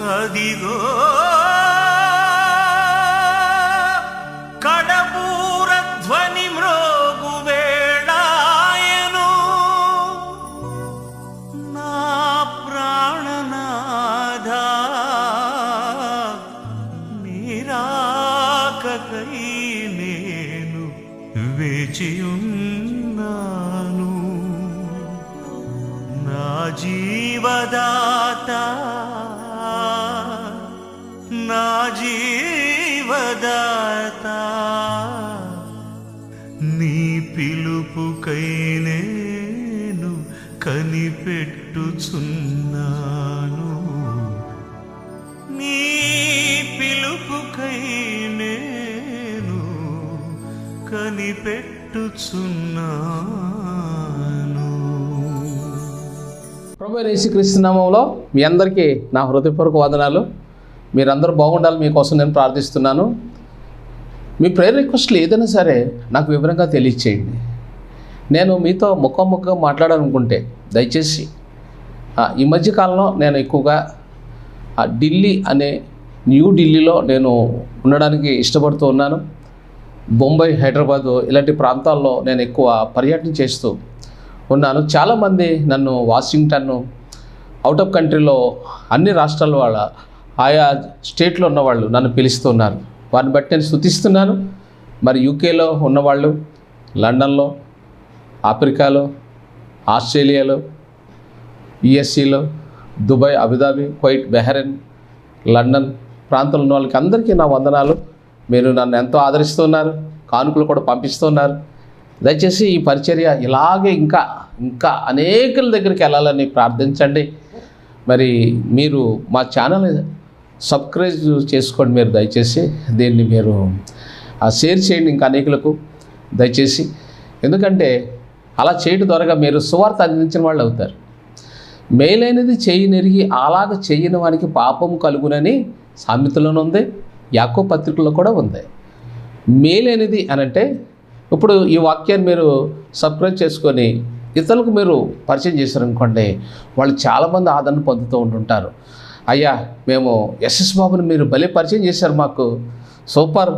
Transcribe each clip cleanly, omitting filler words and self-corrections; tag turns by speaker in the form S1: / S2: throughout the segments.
S1: అదిగో కడబూర ధ్వని మ్రోగు వేళాయను నా ప్రాణనాథ నీరాకకై నేను వేచియున్నాను నా జీవదాత నా జీవదాత నీ పిలుపుకై నేను కనిపెట్టుచున్నాను నీ పిలుపుకై నేను కనిపెట్టుచున్నాను.
S2: ప్రభువైన యేసుక్రీస్తు నామములో మీ అందరికీ నా హృదయపూర్వక వందనాలు. మీరందరూ బాగుండాలి, మీకోసం నేను ప్రార్థిస్తున్నాను. మీ ప్రేయర్ రిక్వెస్ట్లు ఏదైనా సరే నాకు వివరంగా తెలియచేయండి. నేను మీతో ముఖాముఖిగా మాట్లాడాలనుకుంటే దయచేసి ఈ మధ్యకాలంలో నేను ఎక్కువగా ఢిల్లీ అనే న్యూ ఢిల్లీలో నేను ఉండడానికి ఇష్టపడుతూ ఉన్నాను. బొంబాయి, హైదరాబాదు ఇలాంటి ప్రాంతాల్లో నేను ఎక్కువ పర్యటన చేస్తూ ఉన్నాను. చాలామంది నన్ను వాషింగ్టన్, అవుట్ ఆఫ్ కంట్రీలో అన్ని రాష్ట్రాల వాళ్ళ ఆయా స్టేట్లో ఉన్నవాళ్ళు నన్ను పిలుస్తున్నారు. వారిని బట్టి నేను స్తుతిస్తున్నాను. మరి యూకేలో ఉన్నవాళ్ళు, లండన్లో, ఆఫ్రికాలో, ఆస్ట్రేలియాలో, యుఎస్ఏలో, Dubai, Abu Dhabi, Kuwait, Bahrain, London ప్రాంతంలో ఉన్న వాళ్ళకి అందరికీ నా వందనాలు. మీరు నన్ను ఎంతో ఆదరిస్తున్నారు, కానుకలు కూడా పంపిస్తున్నారు. దయచేసి ఈ పరిచర్య ఇలాగే ఇంకా ఇంకా అనేకుల దగ్గరికి వెళ్ళాలని ప్రార్థించండి. మరి మీరు మా ఛానల్ సబ్స్క్రైబ్ చేసుకోండి. మీరు దయచేసి దీన్ని మీరు షేర్ చేయండి ఇంకా అనేకులకు దయచేసి. ఎందుకంటే అలా చేయడం ద్వారా మీరు సువార్త అందించిన వాళ్ళు అవుతారు. మేలైనది చేయనెరిగి అలాగ చేయని వానికి పాపం కలుగునని సామెతలోనే ఉంది, యాకోబు పత్రికలో కూడా ఉంది. మేలైనది అనంటే ఇప్పుడు ఈ వాక్యాన్ని మీరు సబ్స్క్రైబ్ చేసుకొని ఇతరులకు మీరు పరిచయం చేశారనుకోండి, వాళ్ళు చాలామంది ఆదరణ పొందుతూ ఉంటుంటారు. అయ్యా, మేము ఎస్ఎస్ బాబుని మీరు భలే పరిచయం చేశారు, మాకు సూపర్,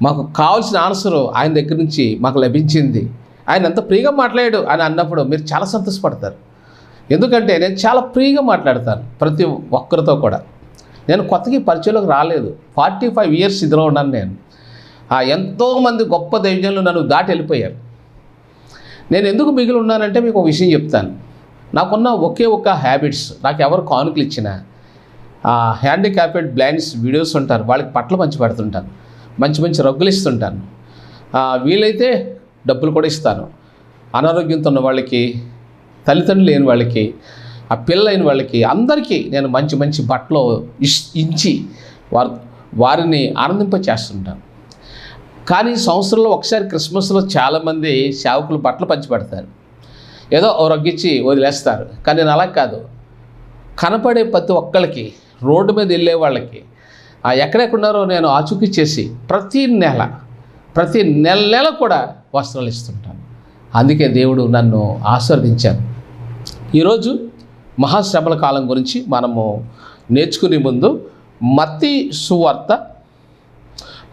S2: మాకు కావాల్సిన ఆన్సరు ఆయన దగ్గర నుంచి మాకు లభించింది, ఆయన ఎంత ఫ్రీగా మాట్లాడాడు అని అన్నప్పుడు మీరు చాలా సంతోషపడతారు. ఎందుకంటే నేను చాలా ఫ్రీగా మాట్లాడతాను ప్రతి ఒక్కరితో కూడా. నేను కొత్తగా ఈ పరిచయంలోకి రాలేదు, 45 years ఇదిలో ఉన్నాను నేను. ఎంతోమంది గొప్ప దైవజనులు నన్ను దాటి వెళ్ళిపోయారు. నేను ఎందుకు మిగిలి ఉన్నానంటే మీకు ఒక విషయం చెప్తాను. నాకున్న ఒకే ఒక హ్యాబిట్స్, నాకు ఎవరు కానుకలు ఇచ్చినా హ్యాండిక్యాప్డ్ బ్లైండ్స్ వీడియోస్ ఉంటారు, వాళ్ళకి పట్ల మంచి పెడుతుంటాను, మంచి మంచి రగ్గులు ఇస్తుంటాను, వీలైతే డబ్బులు కూడా ఇస్తాను. అనారోగ్యంతో ఉన్న వాళ్ళకి, తల్లిదండ్రులు లేని వాళ్ళకి, ఆ పిల్లలైన వాళ్ళకి అందరికీ నేను మంచి మంచి బట్టలు ఇచ్చి వారిని ఆనందింప చేస్తుంటాను. కానీ సంవత్సరంలో ఒకసారి క్రిస్మస్లో చాలామంది సేవకులు బట్టలు పంచిపెడతారు, ఏదో ఓ రగ్గిచ్చి వదిలేస్తారు. కానీ నేను అలా కాదు, కనపడే ప్రతి ఒక్కరికి, రోడ్డు మీద వెళ్ళే వాళ్ళకి, ఎక్కడెక్కడున్నారో నేను ఆచూకీ చేసి ప్రతి నెల కూడా వస్త్రాలు ఇస్తుంటాను. అందుకే దేవుడు నన్ను ఆశీర్వదించాను. ఈరోజు మహాశ్రమల కాలం గురించి మనము నేర్చుకునే ముందు మత్తయి సువార్త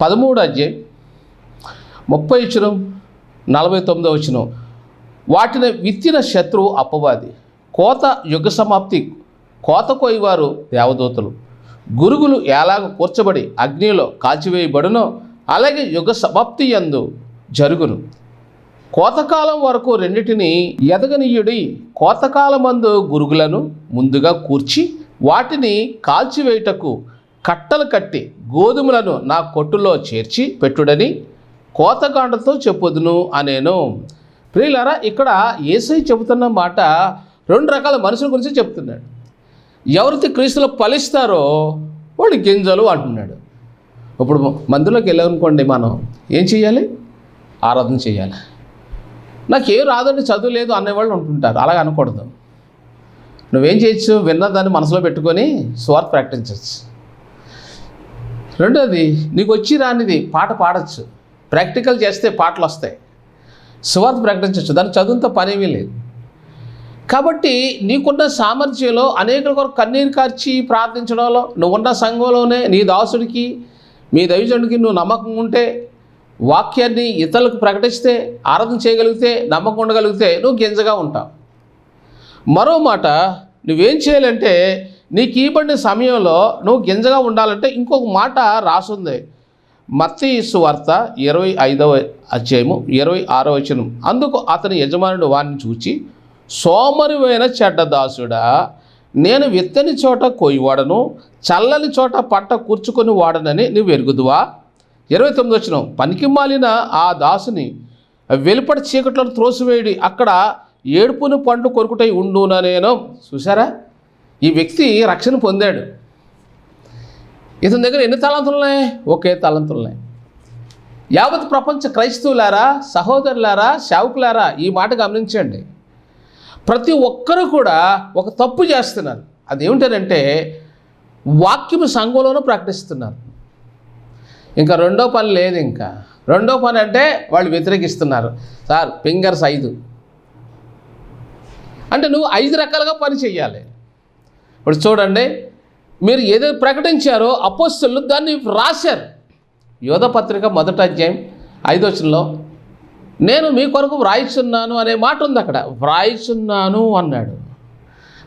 S2: 13వ అధ్యాయం 30-49 వాటిని విత్తిన శత్రువు అపవాది, కోత యుగ సమాప్తి, కోత కోయివారు దేవదూతలు, గురుగులు ఎలాగ కూర్చబడి అగ్నిలో కాల్చివేయబడునో అలాగే యుగ సమాప్తి యందు జరుగును. కోతకాలం వరకు రెండిటిని ఎదగనీయుడి, కోతకాలమందు గురుగులను ముందుగా కూర్చి వాటిని కాల్చివేయుటకు కట్టలు కట్టి గోధుమలను నా కొట్టులో చేర్చి పెట్టుడని కోతకాండతో చెప్పుదును అనేను. ప్రియులారా, ఇక్కడ యేసయ్య చెబుతున్న మాట 2 రకాల మనుషుల గురించి చెప్తున్నాడు. ఎవరైతే క్రీస్తులో ఫలిస్తారో వాళ్ళు గింజలు అంటున్నాడు. ఇప్పుడు మందులోకి వెళ్ళామనుకోండి, మనం ఏం చేయాలి? ఆరాధన చేయాలి. నాకేం రాదండి, చదువు లేదు అనేవాళ్ళు ఉంటుంటారు. అలాగ అనకూడదు. నువ్వేం చేయొచ్చు? విన్నదాన్ని మనసులో పెట్టుకొని స్వార్థ ప్రకటించవచ్చు. రెండోది, నీకు వచ్చి రానిది పాట పాడచ్చు, ప్రాక్టికల్ చేస్తే పాటలు వస్తాయి, సువార్త ప్రకటించవచ్చు. దాని చదువుతో పనేమీ లేదు. కాబట్టి నీకున్న సామర్థ్యంలో అనేకుల కొరకు కన్నీరు కార్చి ప్రార్థించడంలో, నువ్వున్న సంఘంలోనే నీ దాసుడికి మీ దైవజనుడికి నువ్వు నమ్మకం ఉంటే, వాక్యాన్ని ఇతరులకు ప్రకటిస్తే, ఆరాధన చేయగలిగితే, నమ్మకం ఉండగలిగితే నువ్వు గింజగా ఉంటావు. మరో మాట, నువ్వేం చేయాలంటే నీకు ఇవ్వబడిన సమయంలో నువ్వు గింజగా ఉండాలంటే ఇంకొక మాట రాసుంది. మత్తయి సువార్త 25వ అధ్యాయము 26వ వచనం. అందుకు అతని యజమానుడు వారిని చూచి, సోమరివైన చెడ్డ దాసుడా, నేను విత్తని చోట కోయివాడను, చల్లని చోట పంట కూర్చుకొని వాడనని నువ్వు ఎరుగుదువా? 29వ వచనం. పనికి మాలిన ఆ దాసుని వెలుపటి చీకట్లను త్రోసివేయడి, అక్కడ ఏడుపును పండు కొరుకుటై ఉండునా నేను. చూసారా, ఈ వ్యక్తి రక్షణ పొందాడు. ఇతని దగ్గర ఎన్ని తలంతులున్నాయి? ఒకే తలంతులున్నాయి. యావత్ ప్రపంచ క్రైస్తవులారా, సహోదరులారా, సేవకులారా, ఈ మాట గమనించండి. ప్రతి ఒక్కరూ కూడా ఒక తప్పు చేస్తున్నారు. అదేమిటంటే వాక్యము సంఘంలోనూ ప్రకటిస్తున్నారు. ఇంకా రెండో పని లేదు. ఇంకా రెండో పని అంటే వాళ్ళు వ్యతిరేకిస్తున్నారు. సార్ ఫింగర్స్ 5 అంటే నువ్వు 5 రకాలుగా పని చెయ్యాలి. ఇప్పుడు చూడండి, మీరు ఏదో ప్రకటించారో అపోస్తలులు దాన్ని రాశారు. యోధ పత్రిక 1వ అధ్యాయం 5వ వచనంలో నేను మీ కొరకు వ్రాయిచున్నాను అనే మాట ఉంది. అక్కడ వ్రాయిచున్నాను అన్నాడు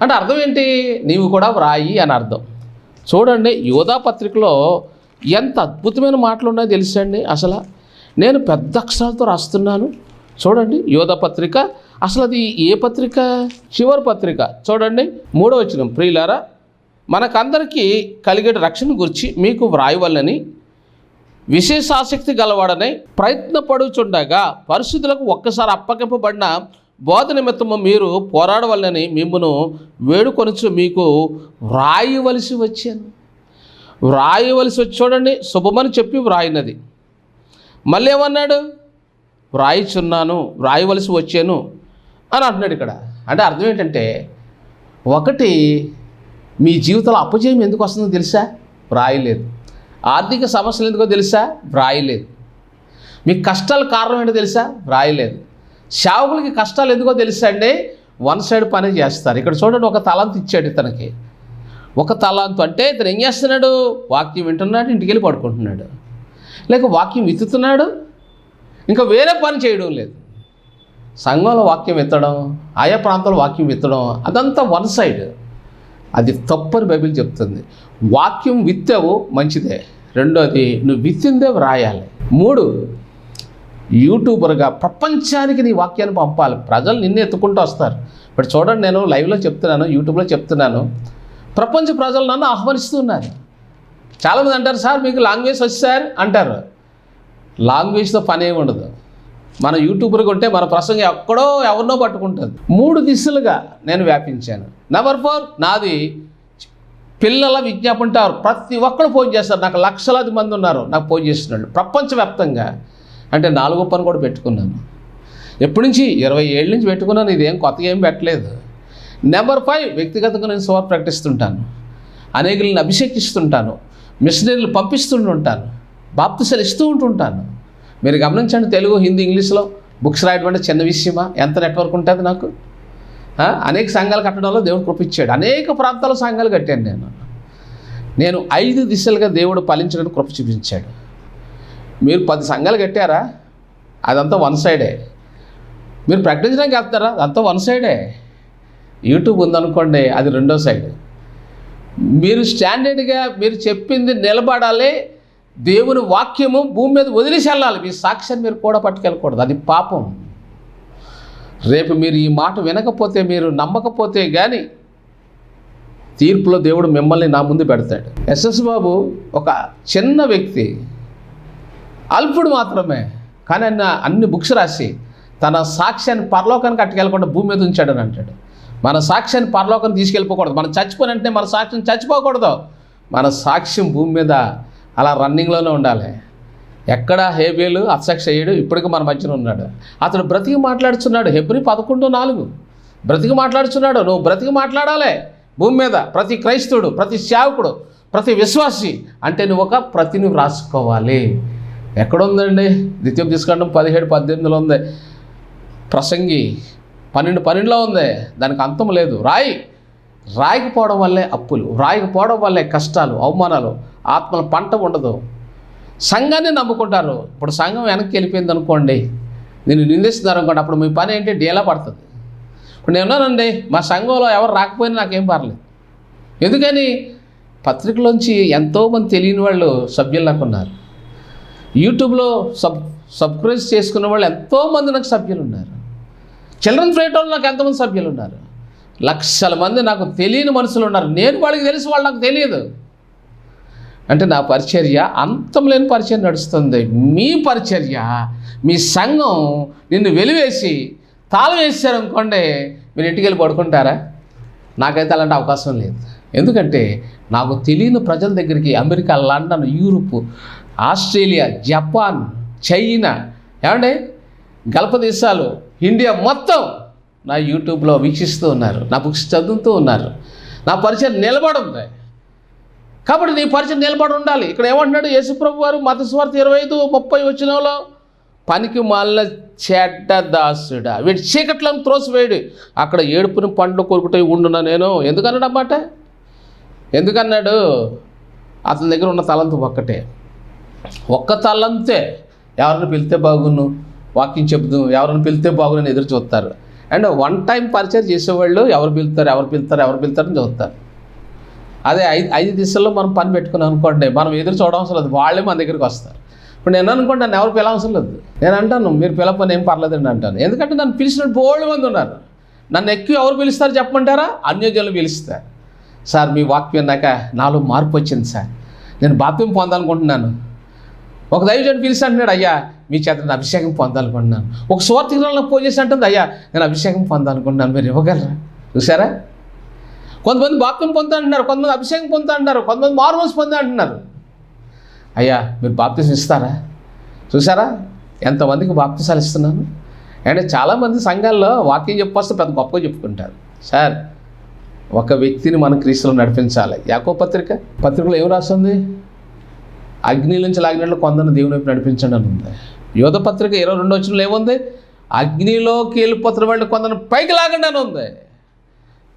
S2: అంటే అర్థం ఏంటి? నీవు కూడా వ్రాయి అని అర్థం. చూడండి, యోధ పత్రికలో ఎంత అద్భుతమైన మాటలు ఉన్నాయో తెలుసండి. అసలు నేను పెద్ద అక్షరాలతో రాస్తున్నాను. చూడండి, యోధ పత్రిక అసలు అది ఏ పత్రిక? చివరి పత్రిక. చూడండి 3వ వచనం. ప్రియులారా, మనకందరికీ కలిగే రక్షణ గురించి మీకు వ్రాయవల్లని విశేషాసక్తి గలవాడని ప్రయత్నపడుచుండగా పరిశుద్ధులకు ఒక్కసారి అప్పగింపబడిన బోధ నిమిత్తము మీరు పోరాడవల్లని మిమ్మను వేడుకొనుచు మీకు వ్రాయవలసి వచ్చాను. వ్రాయవలసి వచ్చి చూడండి, శుభమని చెప్పి వ్రాయినది. మళ్ళీ ఏమన్నాడు? వ్రాయిచున్నాను, వ్రాయవలసి వచ్చాను అని అంటున్నాడు ఇక్కడ. అంటే అర్థం ఏంటంటే, ఒకటి, మీ జీవితంలో అపజయం ఎందుకు వస్తుందో తెలుసా? వ్రాయలేదు. ఆర్థిక సమస్యలు ఎందుకో తెలుసా? వ్రాయలేదు. మీకు కష్టాల కారణం ఏంటో తెలుసా? వ్రాయలేదు. సేవకులకి కష్టాలు ఎందుకో తెలుసా అండి? వన్ సైడ్ పని చేస్తారు. ఇక్కడ చూడండి, ఒక తలాంతు ఇచ్చాడు ఇతనికి. ఒక తలాంతు అంటే ఇతను ఏం చేస్తున్నాడు? వాక్యం వింటున్నాడు, ఇంటికి వెళ్ళి పడుకుంటున్నాడు. లేక వాక్యం విత్తుతున్నాడు, ఇంకా వేరే పని చేయడం లేదు. సంఘంలో వాక్యం విత్తడం, ఆయా ప్రాంతంలో వాక్యం విత్తడం, అదంతా వన్ సైడ్. అది తప్పని బైబిల్ చెప్తుంది. వాక్యం విత్తావు మంచిదే. రెండోది, నువ్వు విత్తిందే వ్రాయాలి. 3, యూట్యూబర్గా ప్రపంచానికి నీ వాక్యాన్ని పంపాలి. ప్రజలు నిన్ను ఎత్తుకుంటూ వస్తారు. ఇప్పుడు చూడండి, నేను లైవ్లో చెప్తున్నాను, యూట్యూబ్లో చెప్తున్నాను, ప్రపంచ ప్రజలు నన్ను ఆహ్వానిస్తున్నారు. చాలామంది అంటారు, సార్ మీకు లాంగ్వేజ్ వచ్చి సార్ అంటారు. లాంగ్వేజ్తో పని ఏమి ఉండదు. మన యూట్యూబర్గా ఉంటే మన ప్రసంగం ఎక్కడో ఎవరినో పట్టుకుంటుంది. 3 దిశలుగా నేను వ్యాపించాను. నెంబర్ 4, నాది పిల్లల విజ్ఞాపన టవర్. ప్రతి ఒక్కరు ఫోన్ చేస్తారు. నాకు లక్షలాది మంది ఉన్నారు నాకు ఫోన్ చేస్తున్నాడు ప్రపంచవ్యాప్తంగా. అంటే 4వ పని కూడా పెట్టుకున్నాను. ఎప్పటి నుంచి? 20 ఏళ్ళ నుంచి పెట్టుకున్నాను. ఇదేం కొత్తగా ఏం పెట్టలేదు. నెంబర్ 5, వ్యక్తిగతంగా నేను సువార్త ప్రకటిస్తుంటాను, అనేకులను అభిషేకిస్తుంటాను, మిషనరీలు పంపిస్తుంటాను, బాప్తిసాలు ఇస్తూ ఉంటుంటాను. మీరు గమనించండి, తెలుగు, హిందీ, ఇంగ్లీష్లో బుక్స్ రాయడం అంటే చిన్న విషయమా? ఎంత నెట్వర్క్ ఉంటుంది నాకు. అనేక సంఘాలు కట్టడంలో దేవుడు కృపించాడు. అనేక ప్రాంతాల్లో సంఘాలు కట్టాను నేను 5 దిశలుగా దేవుడు ఫలించడానికి కృప చూపించాడు. మీరు 10 సంఘాలు కట్టారా? అదంతా వన్ సైడే. మీరు ప్రకటించడానికి వెళ్తారా? అదంతా వన్ సైడే. యూట్యూబ్ ఉందనుకోండి, అది రెండో సైడ్. మీరు స్టాండర్డ్గా మీరు చెప్పింది నిలబడాలి. దేవుని వాక్యము భూమి మీద వదిలేసి వెళ్ళాలి. మీ సాక్ష్యాన్ని మీరు కూడా పట్టుకెళ్ళకూడదు. అది పాపం. రేపు మీరు ఈ మాట వినకపోతే, మీరు నమ్మకపోతే కానీ తీర్పులో దేవుడు మిమ్మల్ని నా ముందు పెడతాడు. ఎస్ఎస్ బాబు ఒక చిన్న వ్యక్తి, అల్పుడు మాత్రమే, కానీ ఆయన అన్ని బుక్స్ రాసి తన సాక్ష్యాన్ని పరలోకానికి అట్టుకెళ్ళకుండా భూమి మీద ఉంచాడని అంటాడు. మన సాక్ష్యాన్ని పరలోకాన్ని తీసుకెళ్ళిపోకూడదు. మనం చచ్చిపోయిన అంటే మన సాక్ష్యం చచ్చిపోకూడదు. మన సాక్ష్యం భూమి మీద అలా రన్నింగ్లోనే ఉండాలి. ఎక్కడ హేబేలు అత్సక్షయుడు ఇప్పటికీ మన మధ్యన ఉన్నాడు. అతడు బ్రతికి మాట్లాడుతున్నాడు. హెబ్రీ 11:4 బ్రతికి మాట్లాడుతున్నాడు. నువ్వు బ్రతికి మాట్లాడాలి భూమి మీద. ప్రతి క్రైస్తవుడు, ప్రతి సేవకుడు, ప్రతి విశ్వాసి అంటే నువ్వు ఒక ప్రతిని వ్రాసుకోవాలి. ఎక్కడుందండి? ద్వితీయోపదేశకాండం 17:18 ఉంది. ప్రసంగి 12 ఉంది, దానికి అంతం లేదు. రాయకపోవడం వల్లే అప్పులు, రాయకపోవడం వల్లే కష్టాలు, అవమానాలు, ఆత్మల పంట ఉండదు. సంఘాన్ని నమ్ముకుంటారు. ఇప్పుడు సంఘం వెనక్కి వెళ్ళిపోయింది అనుకోండి, నేను నిందిస్తున్నారు అనుకోండి, అప్పుడు మీ పని ఏంటి? డేలా పడుతుంది. ఇప్పుడు నేను ఉన్నానండి, మా సంఘంలో ఎవరు రాకపోయినా నాకేం పర్లేదు. ఎందుకని? పత్రికలోంచి ఎంతోమంది తెలియని వాళ్ళు సభ్యులకు ఉన్నారు. యూట్యూబ్లో సబ్స్క్రైబ్ చేసుకున్న వాళ్ళు ఎంతోమంది నాకు సభ్యులు ఉన్నారు. చిల్డ్రన్ ఫ్రైటోళ్ళు నాకు ఎంతమంది సభ్యులు ఉన్నారు. లక్షల మంది నాకు తెలియని మనుషులు ఉన్నారు. నేను వాళ్ళకి తెలిసి వాళ్ళు నాకు తెలియదు. అంటే నా పరిచర్య అంతం లేని పరిచర్య నడుస్తుంది. మీ పరిచర్య, మీ సంఘం నిన్ను వెలివేసి తాళం వేసారనుకోండి, మీరు ఇంటికి వెళ్ళి పడుకుంటారా? నాకైతే అలాంటి అవకాశం లేదు. ఎందుకంటే నాకు తెలియని ప్రజల దగ్గరికి America, London, Europe, Australia, Japan, China, ఏమండి గల్ఫ్ దేశాలు, ఇండియా మొత్తం నా యూట్యూబ్లో వీక్షిస్తూ ఉన్నారు, నా బుక్స్ చదువుతూ ఉన్నారు. నా పరిచయం నిలబడి ఉంది. కాబట్టి నీ పరిచయం నిలబడి ఉండాలి. ఇక్కడ ఏమంటున్నాడు యేసుప్రభు వారు? మత్తయి సువార్త 25:30 వచనంలో, పనికి మాలిన చెడ్డ దాసుడా, వీడి చీకట్లను త్రోసివేయడు, అక్కడ ఏడుపుని పండ్లు కొరుకుటై ఉండునా నేను. ఎందుకన్నాడు అన్నమాట? ఎందుకన్నాడు? అతని దగ్గర ఉన్న తలంతు ఒక్క తలంతే. ఎవరిని పిలిస్తే బాగును, వాక్యం చెబుతూ ఎవరిని పిలిస్తే బాగునని ఎదురు చూస్తారు. అండ్ వన్ టైం పరిచయం చేసేవాళ్ళు ఎవరు పిలుస్తారని చూస్తారు. అదే 5 దిశల్లో మనం పని పెట్టుకున్నాం అనుకోండి, మనం ఎదురు చూడవసరం లేదు, వాళ్ళే మన దగ్గరికి వస్తారు. ఇప్పుడు నేను అనుకోండి, నన్ను ఎవరు పిలవసరం లేదు. నేను అంటాను, మీరు పిలవని ఏం పర్లేదండి అంటాను. ఎందుకంటే నన్ను పిలిచిన బోల్డ్ మంది ఉన్నారు. నన్ను ఎక్కువ ఎవరు పిలుస్తారు చెప్పమంటారా? అన్యజనులు పిలుస్తారు. సార్ మీ వాక్యం విన్నాక నాలో మార్పు వచ్చింది సార్, నేను బాప్తిసం పొందాలనుకుంటున్నాను. ఒక దైవజనుడు పిలిచి అంటున్నాడు, అయ్యా మీ చేత నేను అభిషేకం పొందాలనుకుంటున్నాను. ఒక సువార్తికురాలను ఫోన్ చేసి అంటుంది, అయ్యా నేను అభిషేకం పొందాలనుకుంటున్నాను, మీరు ఇవ్వగలరా? చూసారా? కొంతమంది బాప్తిసం పొందుతా అంటున్నారు, కొంతమంది అభిషేకం పొందుతా అంటున్నారు, కొంతమంది మారుమనసు పొందా అంటున్నారు. అయ్యా మీరు బాప్తిసం ఇస్తారా? చూసారా ఎంతమందికి బాప్తిసాలు ఇస్తున్నాను. అంటే చాలామంది సంఘాల్లో వాక్యం చెప్పొస్తే పెద్ద గొప్పగా చెప్పుకుంటారు. సార్ ఒక వ్యక్తిని మన క్రీస్తులో నడిపించాలి. యాకోబు పత్రికలో ఏం రాస్తుంది? అగ్ని నుంచి లాగినట్లు కొందరిని దేవుని వైపు నడిపించండి అని ఉంది. యోధ పత్రిక 22 వచనంలో ఏముంది? అగ్నిలోకి వెళ్ళిపోతున్న వాళ్ళు కొందరిని పైకి లాగండి అని ఉంది.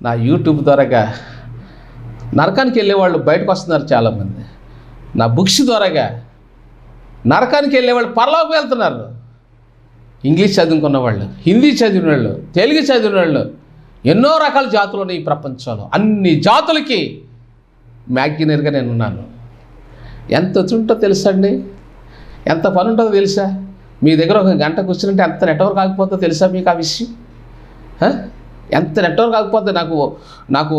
S2: నా యూట్యూబ్ ద్వారాగా నరకానికి వెళ్ళేవాళ్ళు బయటకు వస్తున్నారు చాలామంది. నా బుక్స్ ద్వారాగా నరకానికి వెళ్ళేవాళ్ళు పరలోకి వెళ్తున్నారు. ఇంగ్లీష్ చదువుకున్న వాళ్ళు, హిందీ చదివిన వాళ్ళు, తెలుగు చదివిన వాళ్ళు, ఎన్నో రకాల జాతులు ఉన్నాయి ఈ ప్రపంచంలో. అన్ని జాతులకి మ్యాగ్జినర్గా నేను ఉన్నాను. ఎంత ఉంటుందో తెలుసా అండి? ఎంత పని ఉంటుందో తెలుసా? మీ దగ్గర ఒక గంట కూర్చుంటే ఎంత నెట్వర్క్ ఆగిపోతుందో తెలుసా మీకు ఆ విషయం? ఎంత నెట్వర్క్ ఆగిపోతే నాకు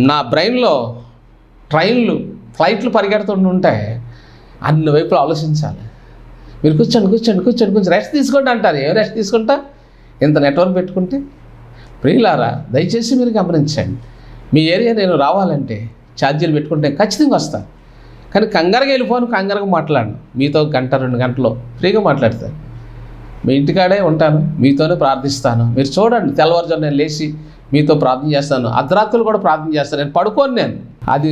S2: నా బ్రెయిన్లో ట్రైన్లు, ఫ్లైట్లు పరిగెడుతుంటే అన్ని వైపులు ఆలోచించాలి. మీరు కూర్చొని రెస్ట్ తీసుకోండి అంటారు. ఏం రెస్ట్ తీసుకుంటా? ఇంత నెట్వర్క్ పెట్టుకుంటే. ప్రియులారా దయచేసి మీరు గమనించండి. మీ ఏరియా నేను రావాలంటే ఛార్జీలు పెట్టుకుంటే ఖచ్చితంగా వస్తాను. కానీ కంగారుగా వెళ్ళిపోను, కంగారుగా మాట్లాడను. మీతో 1-2 గంటలు ఫ్రీగా మాట్లాడతాను. మీ ఇంటికాడే ఉంటాను, మీతోనే ప్రార్థిస్తాను. మీరు చూడండి, తెల్లవారుజాము నేను లేచి మీతో ప్రార్థన చేస్తాను. అర్ధరాత్రులు కూడా ప్రార్థన చేస్తాను. నేను పడుకోను. నేను అది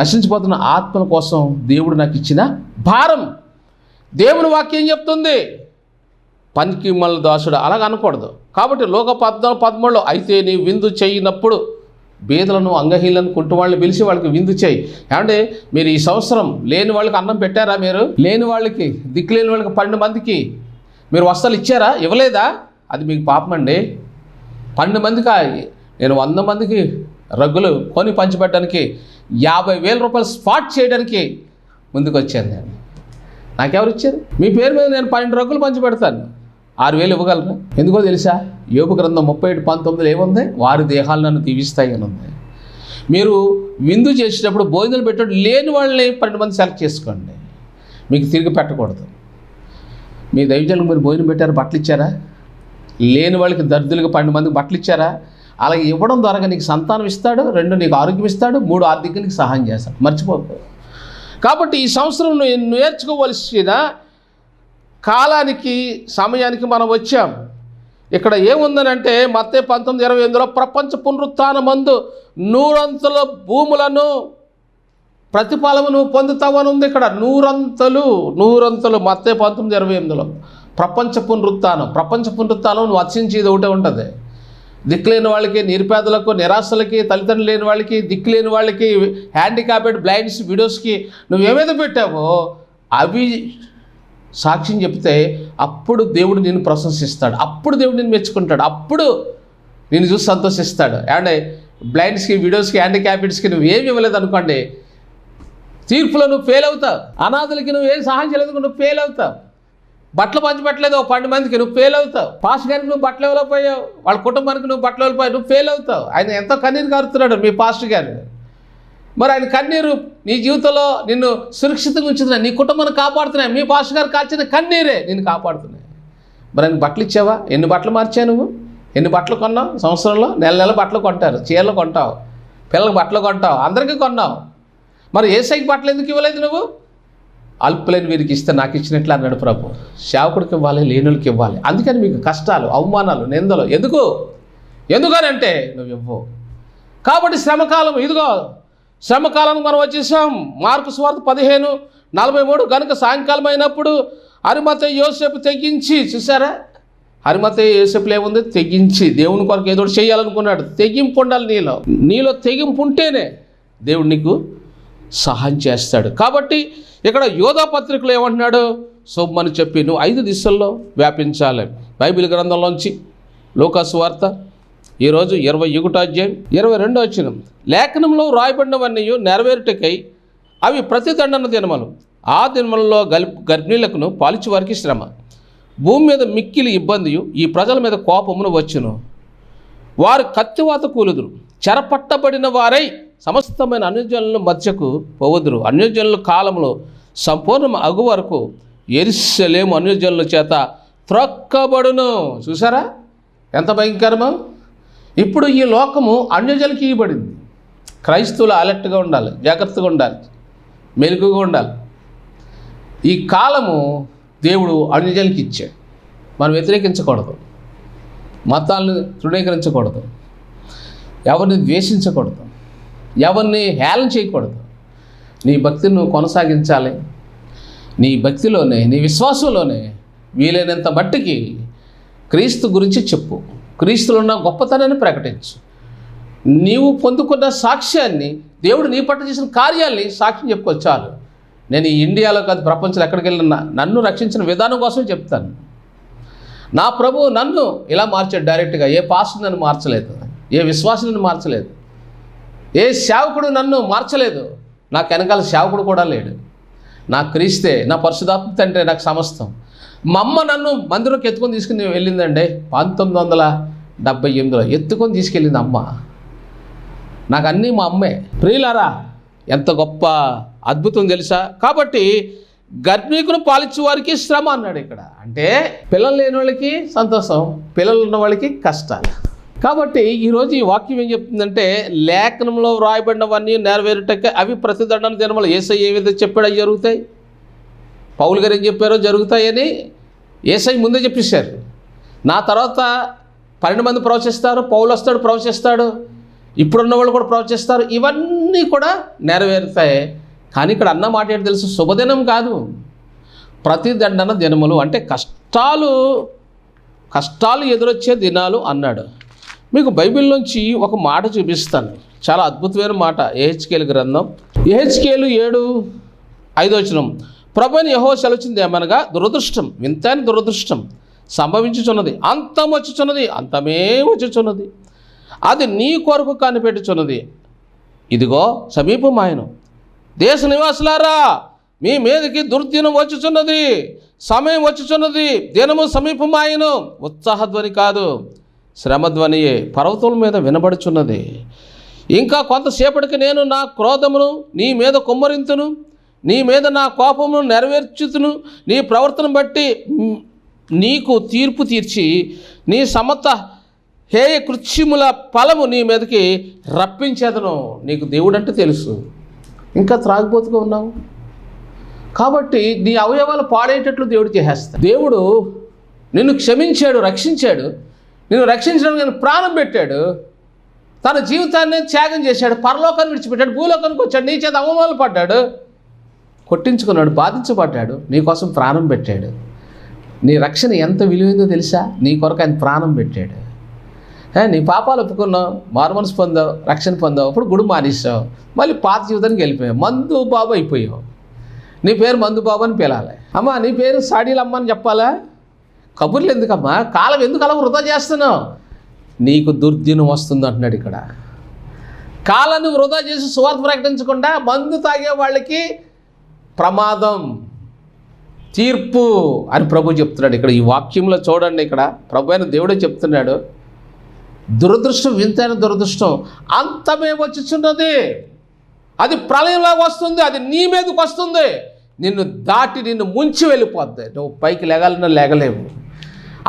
S2: నశించిపోతున్న ఆత్మల కోసం దేవుడు నాకు ఇచ్చిన భారం. దేవుని వాక్యం చెప్తుంది, పనికి మళ్ళీ దాసుడు అలాగ అనకూడదు. కాబట్టి లోక 13:13 అయితే నీ విందు చేయనప్పుడు బీదలను, అంగహీనులను, కుంటువాళ్ళని పిలిచి వాళ్ళకి విందు చేయి. ఏమంటే మీరు ఈ సంవత్సరం లేని వాళ్ళకి అన్నం పెట్టారా? మీరు లేని వాళ్ళకి, దిక్కులేని వాళ్ళకి 12 మందికి మీరు వస్త్రాలు ఇచ్చారా? ఇవ్వలేదా? అది మీకు పాపం అండి. 12 మందికి నేను 100 మందికి రగ్గులు కొని పంచిపెట్టడానికి 50,000 రూపాయలు స్పాట్ చేయడానికి ముందుకు వచ్చాను నేను. నాకెవరు ఇచ్చారు? మీ పేరు మీద నేను 12 రగ్గులు పంచిపెడతాను. 6,000 ఇవ్వగలరా? ఎందుకో తెలుసా? యోబు గ్రంథం 37:19 ఏముంది? వారి దేహాలు నన్ను దీవిస్తాయి అని ఉంది. మీరు విందు చేసేటప్పుడు భోజనాలు పెట్టడం లేని వాళ్ళని 12 మంది సెలెక్ట్ చేసుకోండి. మీకు తిరిగి పెట్టకూడదు. మీ దైవజనులకు మీరు భోజనం పెట్టారు, బట్టలు ఇచ్చారా? లేని వాళ్ళకి దరిద్రులకు 12 మందికి బట్టలు ఇచ్చారా? అలాగే ఇవ్వడం ద్వారా నీకు సంతానం ఇస్తాడు, 2 నీకు ఆరోగ్యం ఇస్తాడు, 3 ఆర్థికంగా నీకు సహాయం చేస్తాడు. మర్చిపోకు. కాబట్టి ఈ సంవత్సరం నువ్వు నేర్చుకోవలసిన కాలానికి, సమయానికి మనం వచ్చాం. ఇక్కడ ఏముందనంటే మత్తయి 19:28 ప్రపంచ పునరుత్థానమందు 100 భూములను ప్రతిఫలమును పొందుతావని ఉంది. ఇక్కడ 100 మత్తయి 19:28 ప్రపంచ పునరుత్థానం నువ్వు అర్చించేది ఒకటే ఉంటుంది. దిక్కులేని వాళ్ళకి, నిరుపేదలకు, నిరాశలకి, తల్లిదండ్రులు లేని వాళ్ళకి, దిక్కు లేని వాళ్ళకి, హ్యాండిక్యాపెడ్, బ్లైండ్స్, విడోస్కి నువ్వేమైతే పెట్టావో అవి సాక్ష్యం చెప్తే అప్పుడు దేవుడు నిన్ను ప్రశంసిస్తాడు, అప్పుడు దేవుడు నిన్ను మెచ్చుకుంటాడు, అప్పుడు నిన్ను చూసి సంతోషిస్తాడు. ఏమంటే బ్లైండ్స్కి, విడోస్కి, హ్యాండిక్యాపెడ్స్కి నువ్వు ఏమి ఇవ్వలేదు అనుకోండి, తీర్పులో నువ్వు ఫెయిల్ అవుతావు. అనాథలకి నువ్వు ఏం సహాయం చేయలేదు, నువ్వు ఫెయిల్ అవుతావు. బట్టలు పంచి పెట్టలేదు 12 మందికి, నువ్వు ఫెయిల్ అవుతావు. పాస్టర్ గారికి నువ్వు బట్టలు ఇవ్వలేకపోయావు, వాళ్ళ కుటుంబానికి నువ్వు బట్టలు ఇవ్వలేకపోయావు, నువ్వు ఫెయిల్ అవుతావు. ఆయన ఎంతో కన్నీరు కారుతున్నాడు మీ పాస్టర్ గారు. మరి ఆయన కన్నీరు నీ జీవితంలో నిన్ను సురక్షితంగా ఉంచుతున్నాయి, నీ కుటుంబాన్ని కాపాడుతున్నాయి. మీ పాస్టర్ గారు కాల్చిన కన్నీరే నిన్ను కాపాడుతున్నాయి. మరి ఆయన బట్టలు ఇచ్చావా? ఎన్ని బట్టలు మార్చావు నువ్వు? ఎన్ని బట్టలు కొన్నావు సంవత్సరంలో? నెల బట్టలు కొంటారు, చీరలు కొంటావు, పిల్లలకు బట్టలు కొంటావు, అందరికీ కొన్నావు. మరి యేసయ్యకి బట్టలు ఎందుకు ఇవ్వలేదు నువ్వు? అల్పులైన వీరికి ఇస్తే నాకు ఇచ్చినట్లు అన్నాడు ప్రభు. సేవకుడికి ఇవ్వాలి, లేనులకి ఇవ్వాలి. అందుకని మీకు కష్టాలు, అవమానాలు, నిందలు ఎందుకనంటే నువ్వు ఇవ్వవు. కాబట్టి శ్రమకాలం, ఇదిగో శ్రమకాలం మనం వచ్చేసాం. మార్కు సువార్త 15:43 కనుక సాయంకాలం అయినప్పుడు అరిమతయి యోసేపు తెగించి, చూసారా అరిమతయి యోసేపులో ఏముంది? తెగించి దేవుని కొరకు ఏదో చేయాలనుకున్నాడు. తెగింపు ఉండాలి నీలో తెగింపు ఉంటేనే దేవుడు నీకు సహాయం చేస్తాడు. కాబట్టి ఇక్కడ యోధా పత్రికలో ఏమంటున్నాడు? సొమ్మని చెప్పి నువ్వు 5 దిశల్లో వ్యాపించాలి. బైబిల్ గ్రంథంలోంచి లూకాసు వార్త ఈరోజు 21వ అధ్యాయం 22వ వచనం, లేఖనంలో రాయబడినవన్నీ నెరవేరుటకై అవి ప్రతిదండన దినములు, ఆ దినములలో గర్భిణీలకును పాలిచ్చు వారికి శ్రమ, భూమి మీద మిక్కిలి ఇబ్బందియు, ఈ ప్రజల మీద కోపమును వచ్చును, వారు కత్తివాత కూలుదురు, చెరపట్టబడిన వారై సమస్తమైన అన్యజనుల మధ్యకు పోవుదురు. అన్యజనుల కాలంలో సంపూర్ణ అగు వరకు యెరూషలేము అన్యజనుల చేత త్రొక్కబడును. చూసారా ఎంత భయంకరమో? ఇప్పుడు ఈ లోకము అన్యజనులకి ఇవ్వబడింది. క్రైస్తవులు అలర్ట్గా ఉండాలి, జాగ్రత్తగా ఉండాలి, మెలకుగా ఉండాలి. ఈ కాలము దేవుడు అన్యజనులకి ఇచ్చాడు. మనం వ్యతిరేకించకూడదు, మతాలను తృణీకరించకూడదు, ఎవరిని ద్వేషించకూడదు, ఎవరిని హేళన చేయకూడదు. నీ భక్తిని నువ్వు కొనసాగించాలి. నీ భక్తిలోనే, నీ విశ్వాసంలోనే వీలైనంత మట్టికి క్రీస్తు గురించి చెప్పు, క్రీస్తులో ఉన్న గొప్పతనాన్ని ప్రకటించు. నీవు పొందుకున్న సాక్ష్యాన్ని, దేవుడు నీ పట్ల చేసిన కార్యాల్ని సాక్ష్యం చెప్పుకోవచ్చు. చాలు. నేను ఈ ఇండియాలో కాదు, ప్రపంచంలో ఎక్కడికి వెళ్ళినా నన్ను రక్షించిన విధానం కోసం చెప్తాను. నా ప్రభువు నన్ను ఇలా మార్చాడు డైరెక్ట్గా. ఏ పాస్టర్ నన్ను మార్చలేదు, ఏ విశ్వాసం నన్ను మార్చలేదు, ఏ సేవకుడు నన్ను మార్చలేదు. నాకు వెనకాల సేవకుడు కూడా లేడు. నా క్రీస్తే, నా పరిశుద్ధాత్మ తండ్రి నాకు సమస్తం. మా అమ్మ నన్ను మందిరంకి ఎత్తుకొని తీసుకుని వెళ్ళిందండి 1978లో ఎత్తుకొని తీసుకెళ్ళింది అమ్మ. నాకు అన్నీ మా అమ్మే. ప్రియులారా, ఎంత గొప్ప అద్భుతం తెలుసా? కాబట్టి గర్భిణీకును పాలిచ్చే వారికి శ్రమ అన్నాడు ఇక్కడ. అంటే పిల్లలు లేని వాళ్ళకి సంతోషం, పిల్లలు ఉన్న వాళ్ళకి కష్టాలు. కాబట్టి ఈరోజు ఈ వాక్యం ఏం చెప్తుందంటే, లేఖనంలో వ్రాయబడినవన్నీ నెరవేరుటకే అవి ప్రతిదండన దినములు. యేసయ్య ఏ విధంగా చెప్పాడో అవి జరుగుతాయి. పౌలు గారు ఏం చెప్పారో జరుగుతాయని యేసయ్య ముందే చెప్పేశారు. నా తర్వాత 12 మంది ప్రవచిస్తారు, పౌలు వస్తాడు ప్రవచిస్తాడు, ఇప్పుడున్న వాళ్ళు కూడా ప్రవచిస్తారు. ఇవన్నీ కూడా నెరవేరుతాయి. కానీ ఇక్కడ అన్న మాట ఏంటి తెలుసు? శుభదినం కాదు, ప్రతిదండన దినములు. అంటే కష్టాలు ఎదురొచ్చే దినాలు అన్నాడు. మీకు బైబిల్లోంచి ఒక మాట చూపిస్తాను, చాలా అద్భుతమైన మాట. యెహెజ్కేలు గ్రంథం, యెహెజ్కేలు 7:5 ప్రభువైన యెహోవా సెలవిచ్చింది ఏమనగా, దురదృష్టం, వింతైన దురదృష్టం సంభవించుచున్నది, అంతం వచ్చుచున్నది, అంతమే వచ్చుచున్నది, అది నీ కొరకు కనిపెట్టుచున్నది, ఇదిగో సమీపమాయను. దేశ నివాసులారా, మీ మీదకి దుర్దినం వచ్చుచున్నది, సమయం వచ్చుచున్నది, దినము సమీపమాయను. ఉత్సాహధ్వని కాదు, శ్రమధ్వనియే పర్వతముల మీద వినబడుచున్నది. ఇంకా కొంతసేపటికి నేను నా క్రోధమును నీ మీద కుమ్మరింతును, నీ మీద నా కోపమును నెరవేర్చుతును, నీ ప్రవర్తన బట్టి నీకు తీర్పు తీర్చి నీ సమత హేయ కృత్యముల ఫలము నీ మీదకి రప్పించేదను. నీకు దేవుడు అంటే తెలుసు, ఇంకా త్రాగిపోతుగా ఉన్నావు. కాబట్టి నీ అవయవాలు పాడేటట్లు దేవుడు చేసేస్తాడు. దేవుడు నిన్ను క్షమించాడు, రక్షించాడు. నిన్ను రక్షించడానికి నేను ప్రాణం పెట్టాడు, తన జీవితాన్ని త్యాగం చేశాడు, పరలోకాన్ని విడిచిపెట్టాడు, భూలోకానికి వచ్చాడు, నీ చేత అవమానాలు పడ్డాడు, కొట్టించుకున్నాడు, బాధించబడ్డాడు, నీకోసం ప్రాణం పెట్టాడు. నీ రక్షణ ఎంత విలువైందో తెలుసా? నీ కొరకు ఆయన ప్రాణం పెట్టాడు. నీ పాపాలు ఒప్పుకున్నావు, మారుమనసు పొందావు, రక్షణ పొందావు, అప్పుడు గుడి మానేసావు, మళ్ళీ పాత జీవితానికి వెళ్ళిపోయావు, మందు బాబు అయిపోయావు. నీ పేరు మందు బాబు అని పిలాలి. అమ్మా నీ పేరు సాడీలమ్మ అని చెప్పాలా? కబుర్లు ఎందుకమ్మా? కాలం ఎందుకు అలా వృధా చేస్తున్నావు? నీకు దుర్దినం వస్తుంది అంటున్నాడు ఇక్కడ. కాలాన్ని వృధా చేసి సువార్త ప్రకటించకుండా మందు తాగే వాళ్ళకి ప్రమాదం, తీర్పు అని ప్రభు చెప్తున్నాడు ఇక్కడ. ఈ వాక్యంలో చూడండి, ఇక్కడ ప్రభు అయిన దేవుడే చెప్తున్నాడు. దురదృష్టం, వింతైన దురదృష్టం, అంతమే వచ్చుచున్నది. అది ప్రళయంలాగా వస్తుంది, అది నీ మీదకి వస్తుంది, నిన్ను దాటి నిన్ను ముంచి వెళ్ళిపోద్ది. నువ్వు పైకి లేగాలన్నా లేగలేవు.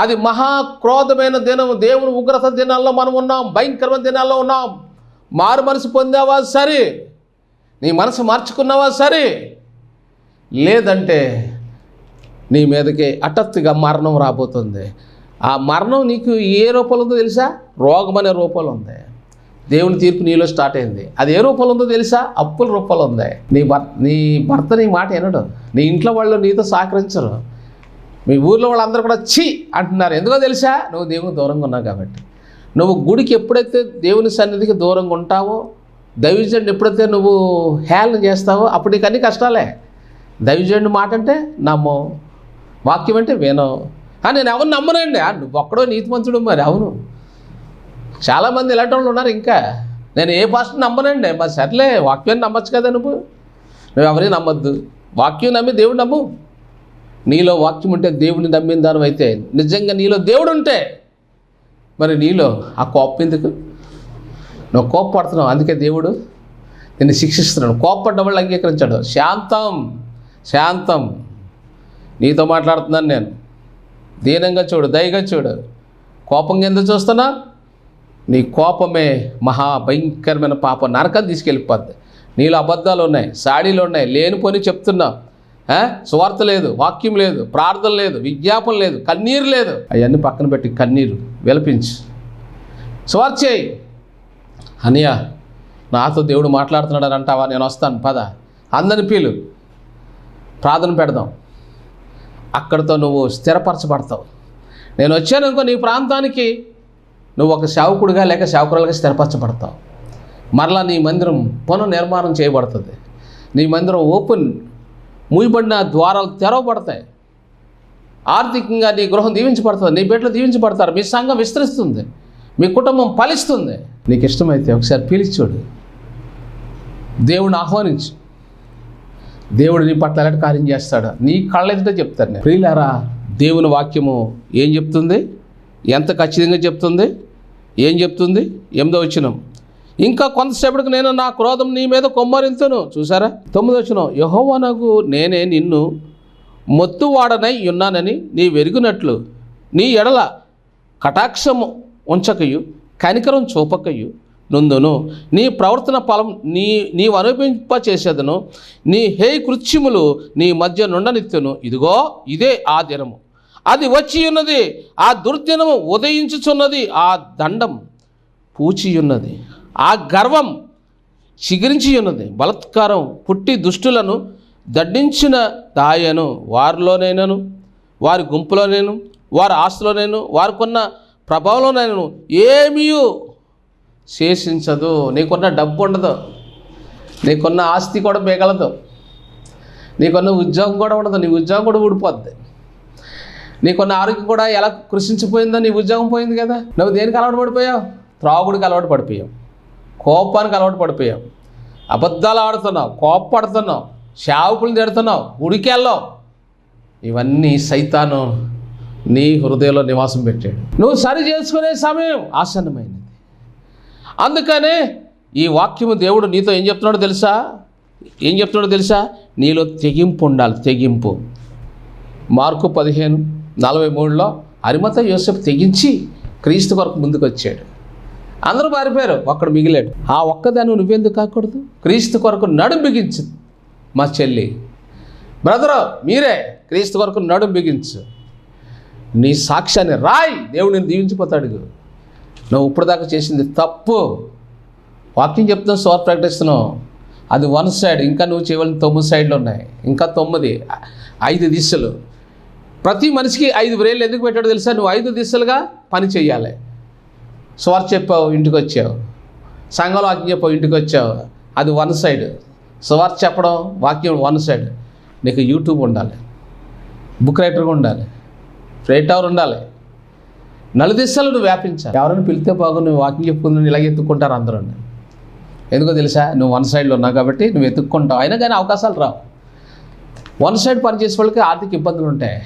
S2: అది మహాక్రోధమైన దినం, దేవుని ఉగ్రత దినాల్లో మనం ఉన్నాం, భయంకరమైన దినాల్లో ఉన్నాం. మారు మనసు పొందావా సరే, నీ మనసు మార్చుకున్నావా సరే, లేదంటే నీ మీదకి హఠాత్తుగా మరణం రాబోతుంది. ఆ మరణం నీకు ఏ రూపంలో ఉందో తెలుసా? రోగం అనే రూపంలో ఉంది. దేవుని తీర్పు నీలో స్టార్ట్ అయింది. అది ఏ రూపంలో ఉందో తెలుసా? అప్పుల రూపంలో ఉంది. నీ భర్త నీ మాట వినడు, నీ ఇంట్లో వాళ్ళు నీతో సహకరించరు, మీ ఊర్లో వాళ్ళందరూ కూడా ఛీ అంటున్నారు. ఎందుకో తెలుసా? నువ్వు దేవునికి దూరంగా ఉన్నావు కాబట్టి. నువ్వు గుడికి ఎప్పుడైతే దేవుని సన్నిధికి దూరంగా ఉంటావో, దైవజనుడిని ఎప్పుడైతే నువ్వు హేళన చేస్తావో, అప్పుడు నీకు అన్ని కష్టాలే. దైవజనుడి మాట అంటే నమ్మో, వాక్యం అంటే వినో. నేను ఎవరిని నమ్మనండి. నువ్వు ఒక్కడో నీతిమంతుడు మరి. అవును, చాలామంది ఇలాంటి వాళ్ళు ఉన్నారు. ఇంకా నేను ఏ పాస్టర్ని నమ్మనండి. మరి సర్లే, వాక్యాన్ని నమ్మచ్చు కదా. నువ్వు ఎవరిని నమ్మద్దు, వాక్యం నమ్మి దేవుడు నమ్ము. నీలో వాక్యం ఉంటే దేవుడిని నమ్మిన దాని అయితే, నిజంగా నీలో దేవుడు ఉంటే మరి నీలో ఆ కోపం ఎందుకు? నువ్వు కోపపడుతున్నావు, అందుకే దేవుడు నిన్ను శిక్షిస్తున్నాడు. కోపపడ్డ వాళ్ళు అంగీకరించాడు. శాంతం, శాంతం, నీతో మాట్లాడుతున్నాను నేను. దీనంగా చూడు, దయగా చూడు. కోపంగా ఎందుకు చూస్తున్నా? నీ కోపమే మహాభయంకరమైన పాపం, నరకాన్ని తీసుకెళ్ళిపోద్ది. నీలో అబద్ధాలు ఉన్నాయి, సాడీలు ఉన్నాయి, లేనిపోని చెప్తున్నావు. సువార్త లేదు, వాక్యం లేదు, ప్రార్థన లేదు, విజ్ఞాపన లేదు, కన్నీరు లేదు. అవన్నీ పక్కన పెట్టి కన్నీరు విలపించు, సువార్త చేయి. అనియా నాతో దేవుడు మాట్లాడుతున్నాడు అని అంటావా? నేను వస్తాను, పద, అందరిని పీలు, ప్రార్థన పెడదాం. అక్కడితో నువ్వు స్థిరపరచబడతావు. నేను వచ్చాననుకో నీ ప్రాంతానికి, నువ్వు ఒక సేవకుడిగా లేక సేవకురాలుగా స్థిరపరచబడతావు. మరలా నీ మందిరం పునర్నిర్మాణం చేయబడుతుంది. నీ మందిరం ఓపెన్, మూయబడిన ద్వారాలు తెరవబడతాయి. ఆర్థికంగా నీ గృహం దీవించబడుతుంది, నీ బిడ్డలు దీవించబడతారు, మీ సంఘం విస్తరిస్తుంది, మీ కుటుంబం ఫలిస్తుంది. నీకు ఇష్టమైతే ఒకసారి పిలిచి చూడు, దేవుడిని ఆహ్వానించు. దేవుడు నీ పట్ల ఎలాంటి కార్యం చేస్తాడు నీ కళ్ళెదుట చెప్తాను నేను. ప్రియులారా, దేవుని వాక్యము ఏం చెప్తుంది? ఎంత ఖచ్చితంగా చెప్తుంది? ఏం చెప్తుంది? 8వ వచనం, ఇంకా కొంతసేపటికి నేను నా క్రోధం నీ మీద కొమ్మరింతును. చూసారా? 9వ వచనం, యెహోవానగు నేనే నిన్ను మొత్తువాడనై ఉన్నానని నీ వెరుగునట్లు నీ ఎడల కటాక్షము ఉంచకయు కనికరం చూపకయు నుందును. నీ ప్రవర్తన ఫలం నీవు అనుభవింప చేసేదను. నీ హే కృత్యములు నీ మధ్య నుండనిత్తును. ఇదిగో ఇదే ఆ దినము, అది వచ్చి ఉన్నది, ఆ దుర్దినము ఉదయించుచున్నది. ఆ దండం పూచియున్నది, ఆ గర్వం చిగురించి ఉన్నది. బలత్కారం పుట్టి దుష్టులను దండించిన దాయను. వారిలోనైనను, వారి గుంపులోనైను, వారి ఆస్తిలోనైను, వారికున్న ప్రభావంలోనైనా ఏమీ శేషించదు. నీకున్న డబ్బు ఉండదు, నీకున్న ఆస్తి కూడా మిగలదు, నీకున్న ఉద్యోగం కూడా ఉండదు, నీ ఉద్యోగం కూడా ఊడిపోద్ది. నీకున్న ఆరోగ్యం కూడా ఎలా కృషించిపోయిందో నీ ఉద్యోగం పోయింది కదా. నువ్వు దేనికి అలవాటు పడిపోయావు? త్రాగుడికి అలవాటు పడిపోయావు, కోపానికి అలవాటు పడిపోయావు, అబద్ధాలు ఆడుతున్నావు, కోపపడుతున్నావు, శావుకులు తిడుతున్నావు, ఉడికెళ్ళావు. ఇవన్నీ సైతాను నీ హృదయంలో నివాసం పెట్టాడు. నువ్వు సరి చేసుకునే సమయం ఆసన్నమైనది. అందుకనే ఈ వాక్యము దేవుడు నీతో ఏం చెప్తున్నాడో తెలుసా? నీలో తెగింపు ఉండాలి, తెగింపు. మార్కు 15:43లో అరిమత యోసేపు తెగించి క్రీస్తు కొరకు ముందుకు వచ్చాడు. అందరూ పారిపోయారు, ఒక్కడు మిగిలాడు. ఆ ఒక్కదాన్ని నువ్వెందుకు కాకూడదు? క్రీస్తు కొరకు నడుం బిగించు. మా చెల్లి, బ్రదరు, మీరే క్రీస్తు కొరకు నడుం బిగించు. నీ సాక్ష్యాన్ని రాయి, దేవుడు నేను దీవించిపోతాడు. నువ్వు ఇప్పుడు దాకా చేసింది తప్పు. వాక్యం చెప్తున్నావు, స్వార్థ ప్రకటిస్తున్నావు, అది 1 సైడ్. ఇంకా నువ్వు చేయవలసిన 9 సైడ్లు ఉన్నాయి. ఇంకా 9, 5 దిశలు. ప్రతి మనిషికి 5 బ్రెయిన్లు ఎందుకు పెట్టాడో తెలుసా? నువ్వు 5 దిశలుగా పని చేయాలి. స్వార్థ చెప్పావు, ఇంటికి వచ్చావు. సంఘంలో వాక్యం చెప్పావు, ఇంటికి వచ్చావు. అది వన్ సైడ్. స్వార్థ చెప్పడం, వాక్యం వన్ సైడ్. నీకు యూట్యూబ్ ఉండాలి, బుక్ రైటర్గా ఉండాలి, ఫ్రైట్ అవర్ ఉండాలి. నలుదిశలు నువ్వు వ్యాపించాలి. ఎవరైనా పిలిస్తే బాగు, నువ్వు వాక్యం చెప్పుకుందని ఇలాగ ఎత్తుక్కుంటారు అందరూ. ఎందుకో తెలుసా? నువ్వు వన్ సైడ్లో ఉన్నావు కాబట్టి నువ్వు ఎత్తుక్కుంటావు. అయినా కానీ అవకాశాలు రావు. వన్ సైడ్ పనిచేసే వాళ్ళకి ఆర్థిక ఇబ్బందులు ఉంటాయి.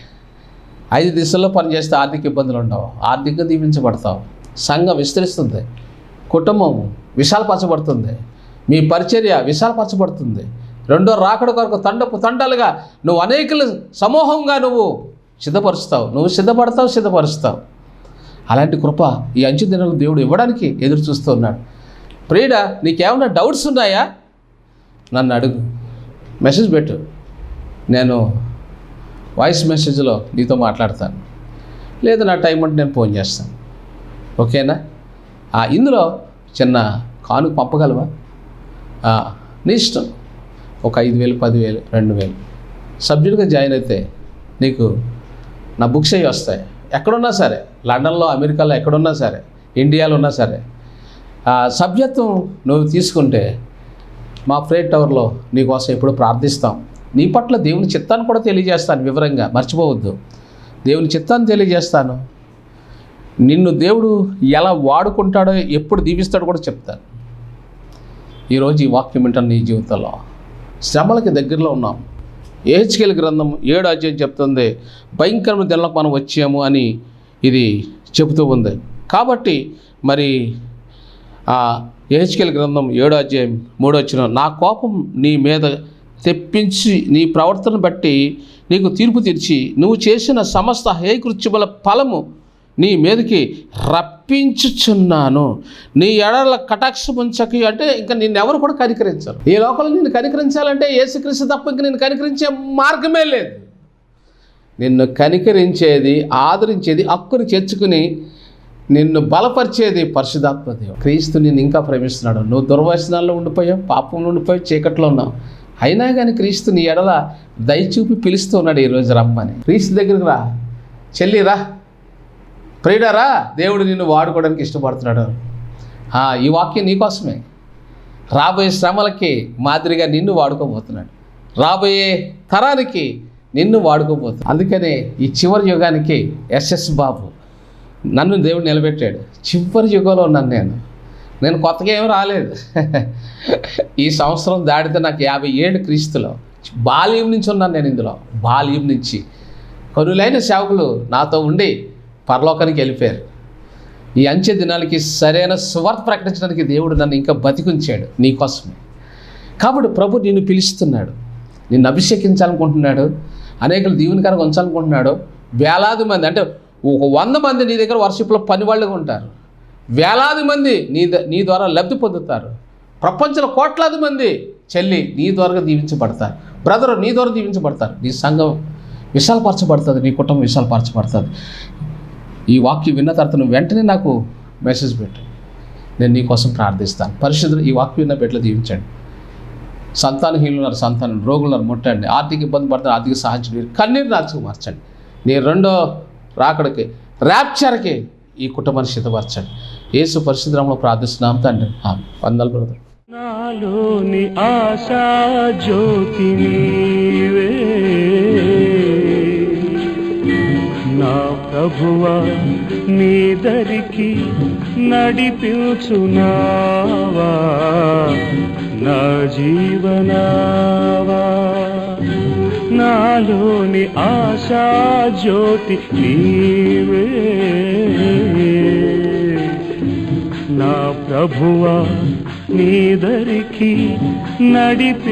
S2: 5 దిశల్లో పనిచేస్తే ఆర్థిక ఇబ్బందులు ఉండవు. ఆర్థికంగా దీవించబడతావు. సంఘం విస్తరిస్తుంది, కుటుంబం విశాలపరచబడుతుంది, మీ పరిచర్య విశాలపరచబడుతుంది. రెండో రాకడ కొరకు తండాలుగా నువ్వు అనేకుల సమూహంగా నువ్వు సిద్ధపరుస్తావు. నువ్వు సిద్ధపరుస్తావు. అలాంటి కృప ఈ అంచు దినాలు దేవుడు ఇవ్వడానికి ఎదురు చూస్తూ ఉన్నాడు. ప్రియుడా, నీకేమైనా డౌట్స్ ఉన్నాయా? నన్ను అడుగు, మెసేజ్ పెట్టు. నేను వాయిస్ మెసేజ్లో నీతో మాట్లాడతాను, లేదా నా టైం అంటే నేను ఫోన్ చేస్తాను. ఓకేనా? ఇందులో చిన్న కానుక పంపగలవా? నీ ఇష్టం. ఒక 5,000, 10,000, 2,000 సబ్జెక్టుగా జాయిన్ అయితే నీకు నా బుక్స్ అవి వస్తాయి. ఎక్కడున్నా సరే, లండన్లో, అమెరికాలో ఎక్కడున్నా సరే, ఇండియాలో ఉన్నా సరే, సభ్యత్వం నువ్వు తీసుకుంటే మా ఫ్రైట్ టవర్లో నీకోసం ఎప్పుడు ప్రార్థిస్తాం. నీ పట్ల దేవుని చిత్తాన్ని కూడా తెలియజేస్తాను వివరంగా, మర్చిపోవద్దు. దేవుని చిత్తాన్ని తెలియజేస్తాను. నిన్ను దేవుడు ఎలా వాడుకుంటాడో, ఎప్పుడు దీవిస్తాడో కూడా చెప్తాను. ఈరోజు ఈ వాక్యం వింటాను. నీ జీవితంలో శ్రమలకి దగ్గరలో ఉన్నాం. యెహెజ్కేలు గ్రంథం 7వ అధ్యాయం చెప్తుంది, భయంకరమైన దినాలకు మనం వచ్చాము అని ఇది చెబుతూ ఉంది. కాబట్టి మరి యెహెజ్కేలు గ్రంథం 7వ అధ్యాయం 3వ వచనం, నా కోపం నీ మీద తెప్పించి నీ ప్రవర్తన బట్టి నీకు తీర్పు తీర్చి నువ్వు చేసిన సమస్త హేయకృత్యముల ఫలము నీ మీదకి రప్పించుచున్నాను. నీ ఎడల కటాక్షం ఉంచకి అంటే ఇంకా నిన్నెవరు కూడా కనికరించరు. ఈ లోకంలో నిన్ను కనికరించాలంటే యేసుక్రీస్తు తప్ప ఇంక నిన్ను కనికరించే మార్గమే లేదు. నిన్ను కనికరించేది, ఆదరించేది, హక్కుని చేర్చుకుని నిన్ను బలపరిచేది పరిశుద్ధాత్మ దేవుడు. క్రీస్తు నిన్ను ఇంకా ప్రేమిస్తున్నాడు. నువ్వు దుర్వ్యసనాల్లో ఉండిపోయావు, పాపంలో ఉండిపోయావు, చీకట్లో ఉన్నావు. అయినా కానీ క్రీస్తు నీ ఎడల దయచూపి పిలుస్తూ ఉన్నాడు ఈరోజు రమ్మని. క్రీస్తు దగ్గరికి రా, చెల్లిరా, ప్రియుడారా, దేవుడు నిన్ను వాడుకోవడానికి ఇష్టపడుతున్నాడు. ఈ వాక్యం నీకోసమే. రాబోయే శ్రమలకి మాదిరిగా నిన్ను వాడుకోబోతున్నాడు. రాబోయే తరానికి నిన్ను వాడుకోబోతున్నాడు. అందుకనే ఈ చివరి యుగానికి ఎస్ఎస్ బాబు నన్ను దేవుడు నిలబెట్టాడు. చివరి యుగంలో ఉన్నాను నేను కొత్తగా ఏం రాలేదు. ఈ సంవత్సరం దాటితే నాకు 50 ఏళ్ళు క్రీస్తులో. బాల్యం నుంచి ఉన్నాను నేను ఇందులో. బాల్యం నుంచి కనులైన సేవకులు నాతో ఉండి పరలోకానికి వెళ్ళిపోయారు. ఈ అంచె దినాలకి సరైన సువార్త ప్రకటించడానికి దేవుడు నన్ను ఇంకా బతికుంచాడు నీకోసమే. కాబట్టి ప్రభు నిన్ను పిలుస్తున్నాడు, నిన్ను అభిషేకించాలనుకుంటున్నాడు, అనేకులు దీవెనకరంగా ఉంచాలనుకుంటున్నాడు. వేలాది మంది, అంటే 100 మంది నీ దగ్గర వర్షిప్లో పనివాళ్ళుగా ఉంటారు. వేలాది మంది నీ ద్వారా లబ్ధి పొందుతారు. ప్రపంచంలో కోట్లాది మంది చెల్లి నీ ద్వారా దీవించబడతారు. బ్రదరు నీ ద్వారా దీవించబడతారు. నీ సంఘం విశాలపరచబడుతుంది, నీ కుటుంబం విశాలపరచబడుతుంది. ఈ వాక్యం విన్న తర్వాత నువ్వు వెంటనే నాకు మెసేజ్ పెట్టు, నేను నీ కోసం ప్రార్థిస్తాను. పరిశుద్ధులు ఈ వాక్యం విన్న బిడ్డలు దీవించండి. సంతానహీనులు ఉన్నారు, సంతానం రోగులు ఉన్నారు, ముట్టండి. ఆర్థిక ఇబ్బంది పడుతున్నారు, ఆర్థిక సహాయం, కన్నీరు నాచుకు మార్చండి. నీ రెండో రాకడికి, ర్యాప్చర్కి ఈ కుటుంబాన్ని సిద్ధపరచండి. యేసు పరిశుద్ధ నామములో ప్రార్థిస్తున్నాం తండ్రి. వందనాలు బ్రదర్.
S1: నాలోని ఆశా జ్యోతి నీవే, నా ప్రభువా నీ దరికి నడిపించునావా, నా జీవనావా. నాలోని ఆశా జ్యోతి నీవే, నా ప్రభువా నీ దరికి నడిపించునావా,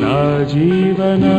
S1: నా జీవనా